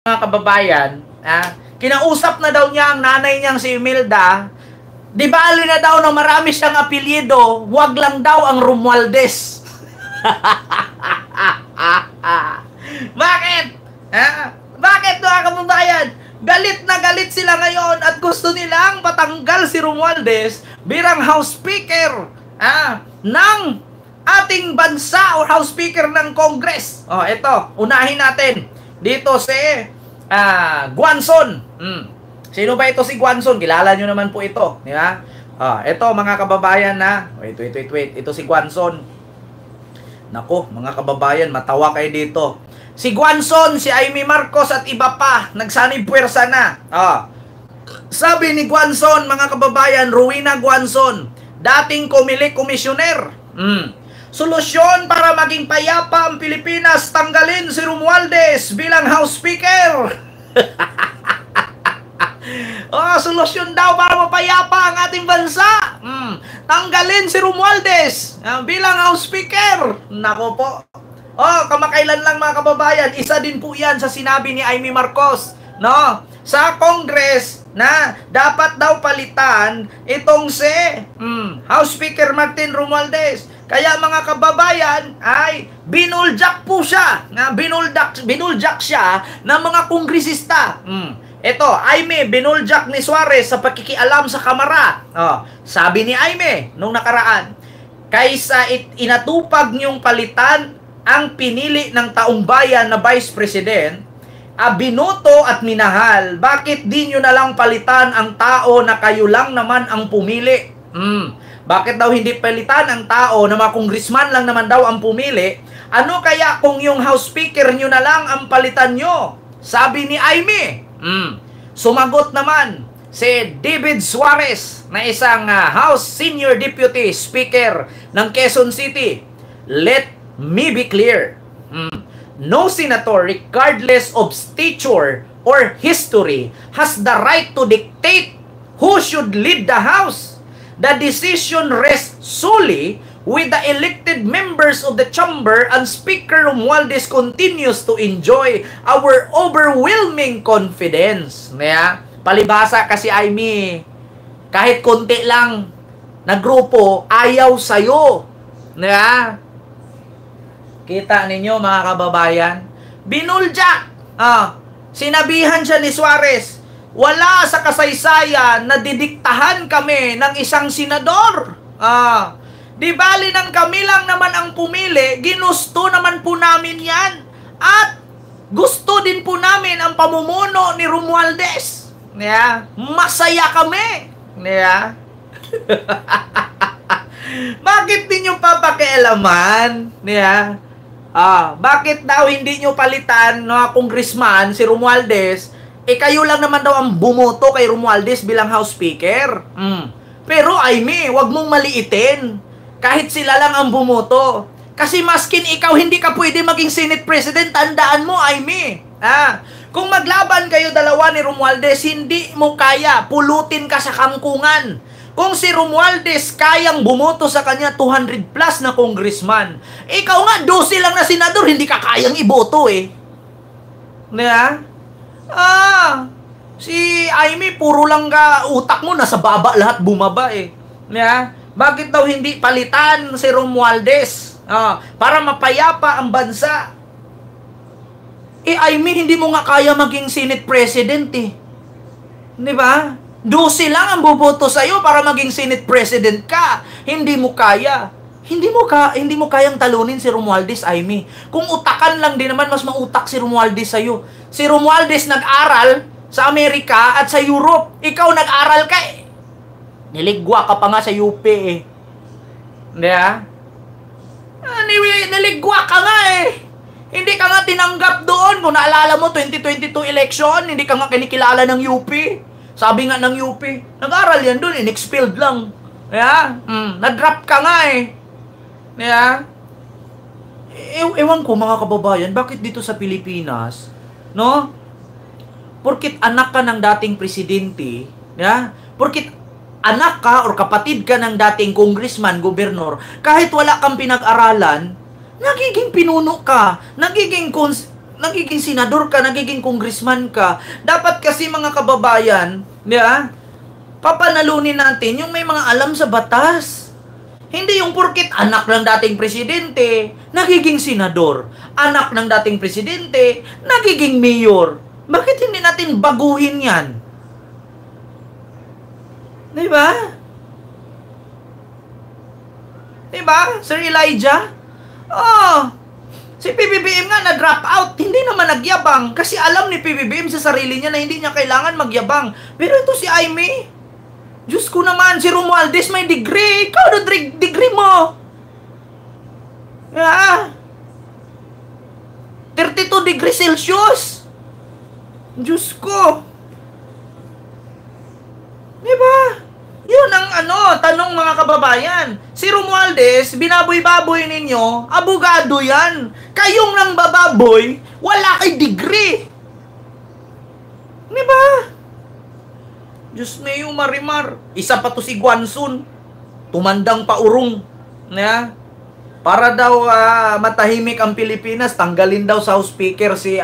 mga kababayan, kinausap na daw niya ang nanay niyang si Imelda, di bali na daw na marami siyang apelyido, wag lang daw ang Romualdez. Bakit? Bakit mga kababayan? Galit na galit sila ngayon at gusto nilang patanggal si Romualdez bilang House Speaker ng ating bansa o House Speaker ng Congress. Ito, unahin natin dito si Guanzon. Sino ba ito si Guanzon? Kilala nyo naman po ito. Di ba? Ito mga kababayan na, wait. Ito si Guanzon. Nako, mga kababayan, matawa kayo dito. Si Guanzon, si Amy Marcos at iba pa, nagsanib puwersa na. Sabi ni Guanzon, mga kababayan, Rowena Guanzon, dating komisyoner. Solusyon para maging payapa ang Pilipinas, tanggalin si Romualdez bilang House Speaker. Solusyon daw para mapayapa ang ating bansa. Tanggalin si Romualdez bilang House Speaker. Nako po. Kamakailan lang mga kababayan, isa din po yan sa sinabi ni Amy Marcos, no? Sa Congress na dapat daw palitan itong si House Speaker Martin Romualdez. Kaya mga kababayan ay binuljak po siya, binuljak siya ng mga kongresista. Ito, Aimee, binuljak ni Suarez sa pakikialam sa Kamara. Sabi ni Aimee nung nakaraan, kaysa inatupag niyong palitan ang pinili ng taong bayan na Vice President, binoto at minahal, bakit di nyo na lang palitan ang tao na kayo lang naman ang pumili? Bakit daw hindi palitan ang tao na mga congressman lang naman daw ang pumili? Ano kaya kung yung House Speaker nyo na lang ang palitan nyo? Sabi ni Aimee. Sumagot naman si David Suarez na isang House Senior Deputy Speaker ng Quezon City. Let me be clear. No senator, regardless of stature or history, has the right to dictate who should lead the House. The decision rests solely with the elected members of the chamber, and Speaker Romualdez continues to enjoy our overwhelming confidence. Palibhasa kasi Aimee, kahit konti lang na grupo, ayaw sa'yo. Kita ninyo mga kababayan? Binuljak. Sinabihan siya ni Suarez, wala sa kasaysayan na didiktahan kami ng isang senador. Di bali nang kami lang naman ang pumili, ginusto naman po namin yan. At gusto din po namin ang pamumuno ni Romualdez. Masaya kami. Bakit di nyo papakialaman? Bakit daw hindi nyo palitan na congressman si Romualdez? Kayo lang naman daw ang bumoto kay Romualdez bilang House Speaker. Pero Aimee, wag mong maliitin. Kahit sila lang ang bumoto. Kasi maskin ikaw hindi ka pwede maging Senate President, tandaan mo Aimee. Kung maglaban kayo dalawa ni Romualdez, hindi mo kaya, pulutin ka sa kangkungan. Kung si Romualdez kayang bumoto sa kanya 200 plus na congressman, ikaw nga 12 lang na senador, hindi ka kayang iboto si Aimee, puro lang ka utak mo, nasa baba lahat bumaba Bakit daw hindi palitan si Romualdez para mapayapa ang bansa? Aimee, hindi mo nga kaya maging Senate President Di ba? 12 lang ang boboto sa'yo para maging Senate President ka. Hindi mo kaya. Hindi mo kayang talunin si Romualdez, Aimee. Kung utakan lang din naman, mas mautak si Romualdez sa'yo. Si Romualdez nag-aral sa Amerika at sa Europe. Ikaw nag-aral ka niligwa ka pa nga sa UP niligwa ka nga Hindi ka nga tinanggap doon. Kung naalala mo, 2022 election, hindi ka nga kinikilala ng UP. Sabi nga ng UP, nag-aral yan doon, inexpelled lang. Na-drop ka nga Ewan ko mga kababayan, bakit dito sa Pilipinas, no? Porkit anak ka ng dating presidente, porkit anak ka or kapatid ka ng dating congressman, gobernador, kahit wala kang pinag-aralan, nagiging pinuno ka, nagiging nagiging senador ka, nagiging congressman ka. Dapat kasi mga kababayan, di ba? Papanalunin natin yung may mga alam sa batas. Hindi yung porkit anak ng dating presidente, nagiging senador. Anak ng dating presidente, nagiging mayor. Bakit hindi natin baguhin yan? Diba? Diba, Sir Elijah? Oh, si PBBM nga na-drop out. Hindi naman nagyabang. Kasi alam ni PBBM sa sarili niya na hindi niya kailangan magyabang. Pero ito si Aimee, Diyos ko naman, si Romualdez may degree. Ikaw na degree mo. Ah, 32 degrees Celsius. Diyos ko. Diba? Yun ang tanong mga kababayan. Si Romualdez, binaboy-baboy ninyo, abogado yan. Kayong nang bababoy, wala kay degree. Diba? Diyos mayo marimar. Isa pa to si Guanzon. Tumandang paurong. Yeah? Para daw matahimik ang Pilipinas, tanggalin daw sa House Speaker si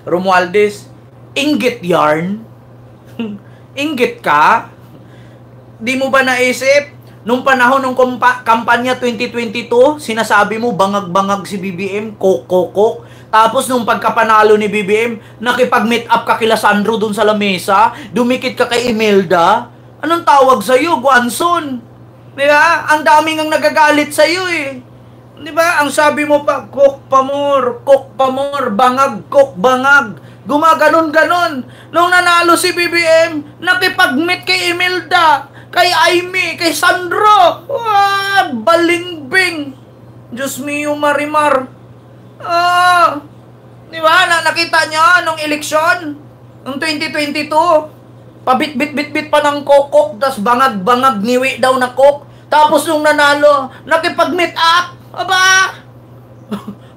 Romualdez. Inggit yarn? Inggit ka? Di mo ba naisip? Nung panahon ng kampanya 2022, sinasabi mo bangag-bangag si BBM, kok-kok-kok. Tapos nung pagkapanalo ni BBM, nakipag-meet up ka kila Sandro dun sa lamesa, dumikit ka kay Imelda. Anong tawag sa'yo, Guanzon? Diba? Ang daming ang nagagalit sa'yo eh. Diba? Ang sabi mo pa, kok pamor, bangag, kok bangag. Gumaganon-ganon. Nung nanalo si BBM, nakipag-meet kay Imelda, kay Aimee, kay Sandro. Balingbing. Diyos mio marimar. Di ba? Nakita niya nung eleksyon, nung 2022, pabit-bit-bit-bit pa ng kokok, tas bangag-bangag niwi daw na kok. Tapos nung nanalo, nakipag-meet up. Aba!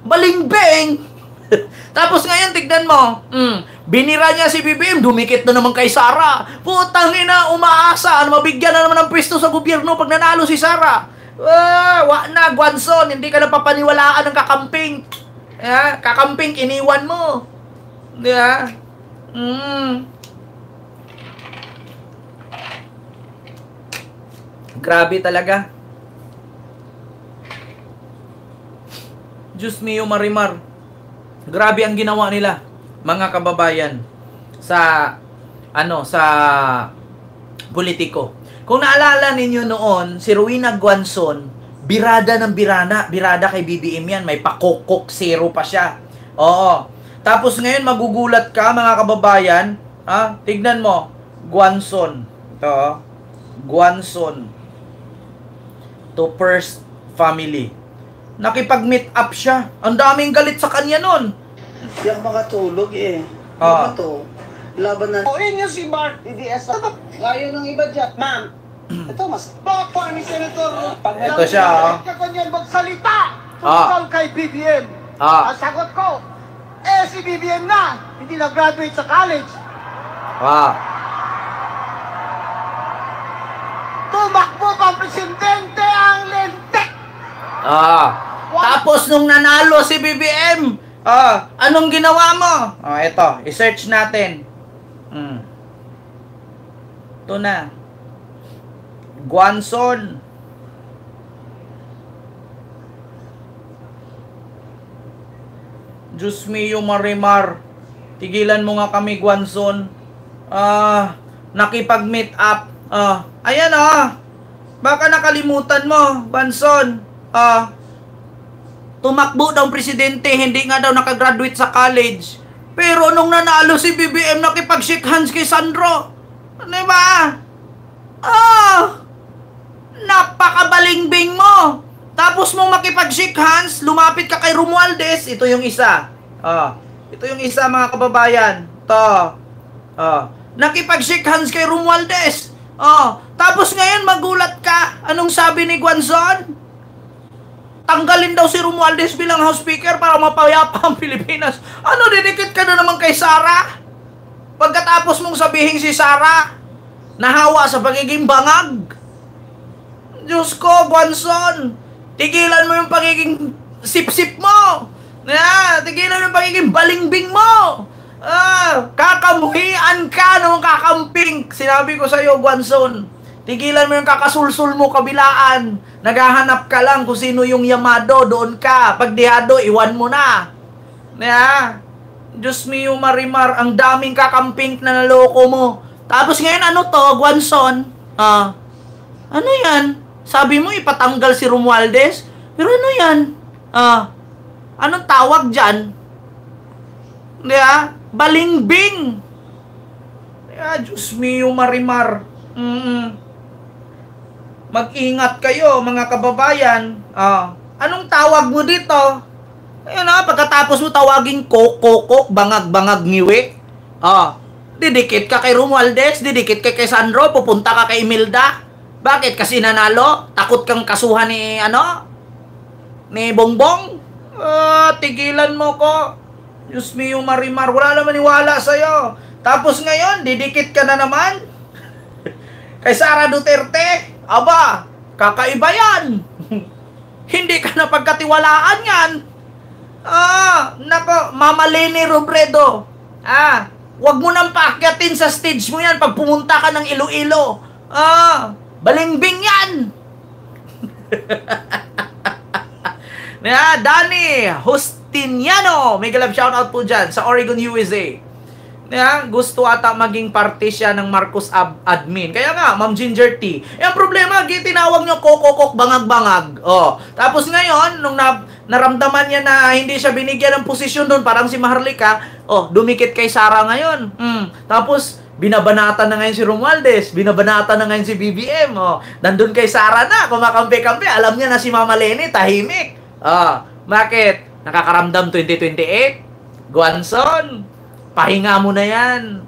Balingbing! Tapos ngayon, tignan mo, binira niya si BBM, dumikit na naman kay Sara. Putang ina, umaasa, mabigyan na naman ng pwesto sa gobyerno pag nanalo si Sara. Wa na, Guanzon, hindi ka na papaniwalaan ng kakamping. Kakamping, iniwan mo. Diba? Grabe talaga. Diyos mio marimar. Grabe ang ginawa nila, mga kababayan, sa politiko. Kung naalala ninyo noon, si Rowena Guanzon, birada ng birada kay BBM yan, may pakokok, zero pa siya. Oo. Tapos ngayon magugulat ka, mga kababayan, tignan mo, Guanzon. Ito, Guanzon to First Family. Nakipag-meet up siya. Ang daming galit sa kanya nun. Hindi ako makatulog eh. Ano to? Laban na... Inyo si Mark DDS. Ayaw ng iba dyan. Ma'am, Ito mas... bakit ni Senator? Ito siya, Ka kanyan magsalita tungkol kay BBM. Ang sagot ko, si BBM na, hindi na-graduate sa college. Tumakbo pang presidente ang lentek. Tapos nung nanalo si BBM, anong ginawa mo? Ito, i-search natin. Ito na. Guanzon. Diyos mio marimar. Tigilan mo nga kami, Guanzon. Nakipag-meet up. Ayan baka nakalimutan mo, Guanzon. Tumakbo daw presidente, hindi nga daw nakagraduate sa college. Pero nung nanalo si BBM, nakipag-shake hands kay Sandro. Diba? Napakabalingbing mo. Tapos mong makipag-shake hands, lumapit ka kay Romualdez. Ito yung isa. Ito yung isa, mga kababayan. Nakipag-shake hands kay Romualdez. Tapos ngayon magulat ka. Anong sabi ni Guanzon? Tanggalin daw si Romualdez bilang House Speaker para mapayapa ang Pilipinas. Didikit ka na naman kay Sara? Pagkatapos mong sabihin si Sara, nahawa sa pagiging bangag. Diyos ko, Guanzon, tigilan mo yung pagiging sip-sip mo. Tigilan mo yung pagiging balingbing mo. Kakamuhian ka nung kakamping. Sinabi ko sa'yo, Guanzon. Tigilan mo yung kakasulsul mo kabilaan. Naghahanap ka lang kung sino yung yamado, doon ka. Pag dihado, iwan mo na. Diyos mio Marimar, ang daming kakamping na naloko mo. Tapos ngayon, ano to, Guanzon? Ano yan? Sabi mo, ipatanggal si Romualdez? Pero ano yan? Anong tawag dyan? Balingbing. Diyos mio Marimar. Mag-ingat kayo, mga kababayan. Anong tawag mo dito? Ayun pagkatapos mo tawagin kokokok, bangag-bangag ngiwi. Didikit ka kay Romualdez, didikit ka kay Sandro, pupunta ka kay Imelda. Bakit? Kasi nanalo? Takot kang kasuhan ni, ni Bongbong? Tigilan mo ko. Diyos mio Marimar, wala naman maniwala sa'yo. Tapos ngayon, didikit ka na naman kay Sara Duterte. Aba, kakaiba yan. Hindi ka na pagkatiwalaan yan. Nako, Mama Leni Robredo. Wag mo nang paakyatin sa stage mo yan pag pumunta ka ng Iloilo. Balingbing yan. Danny Justiniano, mega love shoutout po dyan sa Oregon, USA. Gusto ata maging parte siya ng Marcos admin. Kaya nga, Ma'am Ginger T. Ang problema, tinawag nyo kokokok, bangag-bangag. Tapos ngayon, nung naramdaman niya na hindi siya binigyan ng posisyon doon, parang si Maharlika, dumikit kay Sara ngayon. Tapos, binabanatan na ngayon si Romualdez, binabanatan na ngayon si BBM. Nandun kay Sara na, kumakampi-kampi. Alam niya na si Mama Leni, tahimik. Bakit? Nakakaramdam 2028? Guanzon, pahinga mo na yan.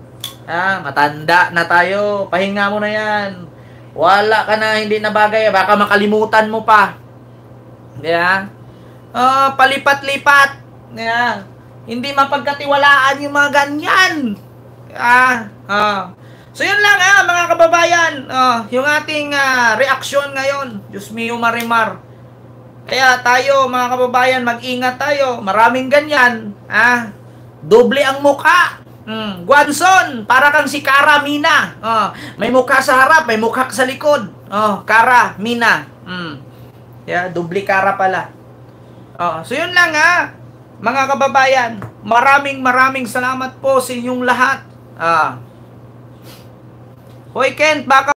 Matanda na tayo. Pahinga mo na yan. Wala ka na, hindi na bagay. Baka makalimutan mo pa. Palipat-lipat. Hindi mapagkatiwalaan yung mga ganyan. So yun lang mga kababayan. Yung ating reaksyon ngayon. Diyos mio Marimar. Kaya tayo mga kababayan, mag-ingat tayo. Maraming ganyan. Doble ang mukha. Guanzon, para kang si Cara Mina. May mukha sa harap, may mukha sa likod. Cara Mina. Doble cara pala. So yun lang mga kababayan. Maraming salamat po sa inyong lahat. Hoy Kent, baka